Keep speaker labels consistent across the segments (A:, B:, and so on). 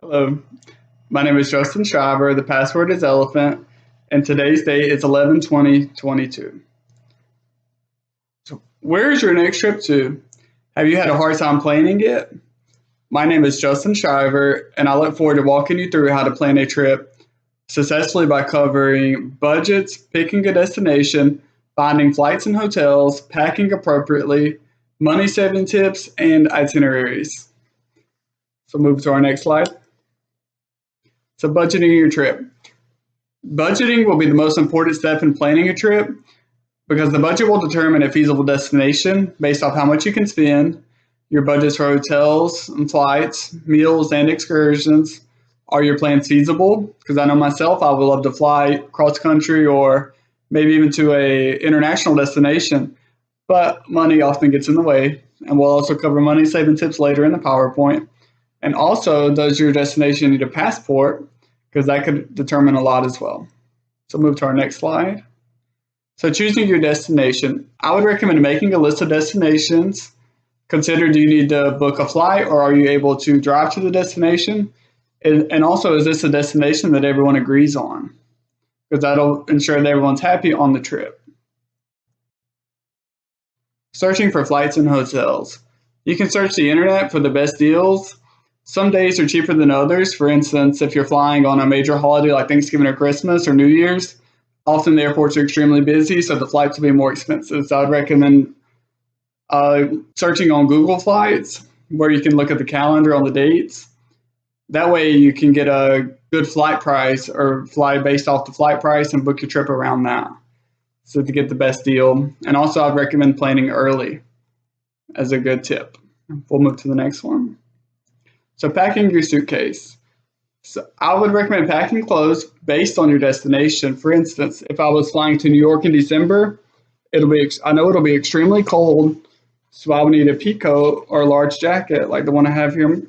A: Hello, my name is Justin Shiver. The password is elephant, and today's date is 11/20/22. So, where is your next trip to? Have you had a hard time planning it? My name is Justin Shiver, and I look forward to walking you through how to plan a trip successfully by covering budgets, picking a destination, finding flights and hotels, packing appropriately, money saving tips, and itineraries. So, move to our next slide. So, budgeting your trip. Budgeting will be the most important step in planning a trip because the budget will determine a feasible destination based off how much you can spend, your budgets for hotels and flights, meals, and excursions. Are your plans feasible? Because I know myself, I would love to fly cross country or maybe even to a international destination, but money often gets in the way. And we'll also cover money saving tips later in the PowerPoint. And also, does your destination need a passport? Because that could determine a lot as well. So move to our next slide. So choosing your destination, I would recommend making a list of destinations. Consider, do you need to book a flight or are you able to drive to the destination? And also, is this a destination that everyone agrees on? Because that'll ensure that everyone's happy on the trip. Searching for flights and hotels. You can search the internet for the best deals. Some days are cheaper than others. For instance, if you're flying on a major holiday like Thanksgiving or Christmas or New Year's, often the airports are extremely busy, so the flights will be more expensive. So I'd recommend searching on Google Flights, where you can look at the calendar on the dates. That way you can get a good flight price or fly based off the flight price and book your trip around that. So to get the best deal. And also I'd recommend planning early as a good tip. We'll move to the next one. So packing your suitcase. So I would recommend packing clothes based on your destination. For instance, if I was flying to New York in December, I know it'll be extremely cold, so I would need a pea coat or a large jacket like the one I have here.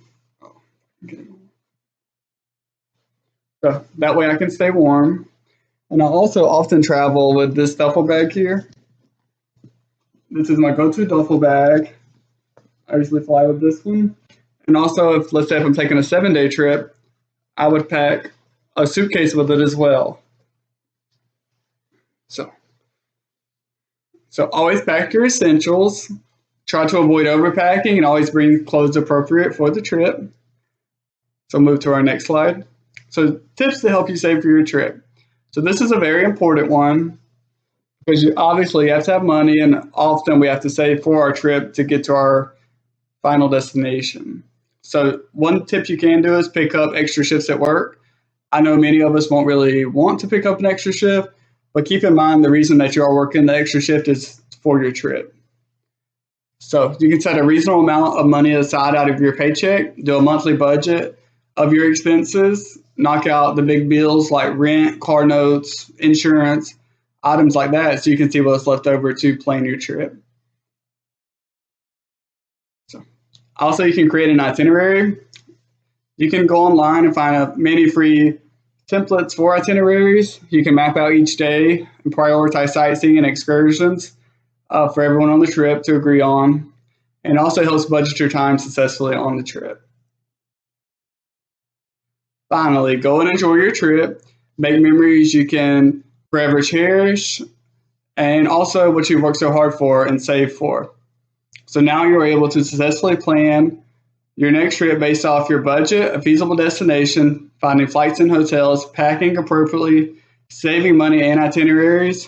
A: So that way I can stay warm. And I also often travel with this duffel bag here. This is my go-to duffel bag. I usually fly with this one. And also, let's say if I'm taking a 7-day trip, I would pack a suitcase with it as well. So always pack your essentials. Try to avoid overpacking and always bring clothes appropriate for the trip. So move to our next slide. So tips to help you save for your trip. So this is a very important one because you obviously have to have money, and often we have to save for our trip to get to our final destination. So one tip you can do is pick up extra shifts at work. I know many of us won't really want to pick up an extra shift, but keep in mind the reason that you are working the extra shift is for your trip. So you can set a reasonable amount of money aside out of your paycheck, do a monthly budget of your expenses, knock out the big bills like rent, car notes, insurance, items like that, so you can see what's left over to plan your trip. Also, you can create an itinerary. You can go online and find many free templates for itineraries. You can map out each day and prioritize sightseeing and excursions for everyone on the trip to agree on. And also helps budget your time successfully on the trip. Finally, go and enjoy your trip. Make memories you can forever cherish. And also what you've worked so hard for and saved for. So now you're able to successfully plan your next trip based off your budget, a feasible destination, finding flights and hotels, packing appropriately, saving money and itineraries.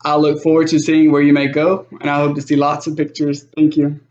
A: I look forward to seeing where you may go, and I hope to see lots of pictures. Thank you.